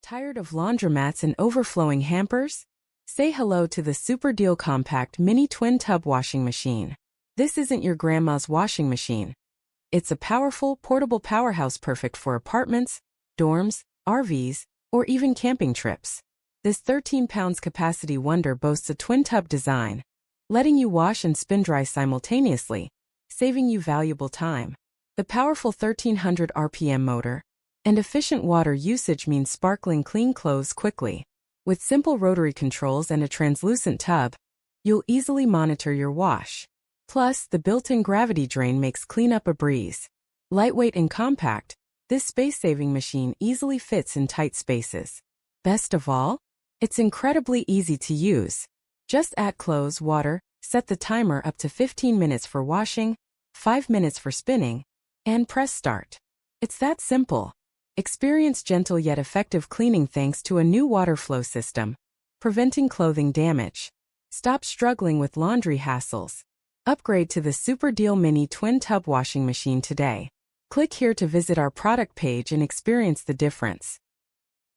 Tired of laundromats and overflowing hampers? Say hello to the Super Deal Compact Mini Twin Tub Washing Machine. This isn't your grandma's washing machine. It's a powerful, portable powerhouse perfect for apartments, dorms, RVs, or even camping trips. This 13 pounds capacity wonder boasts a twin tub design, letting you wash and spin dry simultaneously, saving you valuable time. The powerful 1300 RPM motor and efficient water usage means sparkling clean clothes quickly. With simple rotary controls and a translucent tub, you'll easily monitor your wash. Plus, the built-in gravity drain makes cleanup a breeze. Lightweight and compact, this space-saving machine easily fits in tight spaces. Best of all, it's incredibly easy to use. Just add clothes, water, set the timer up to 15 minutes for washing, 5 minutes for spinning, and press start. It's that simple. Experience gentle yet effective cleaning thanks to a new water flow system, preventing clothing damage. Stop struggling with laundry hassles. Upgrade to the Super Deal Mini Twin Tub Washing Machine today. Click here to visit our product page and experience the difference.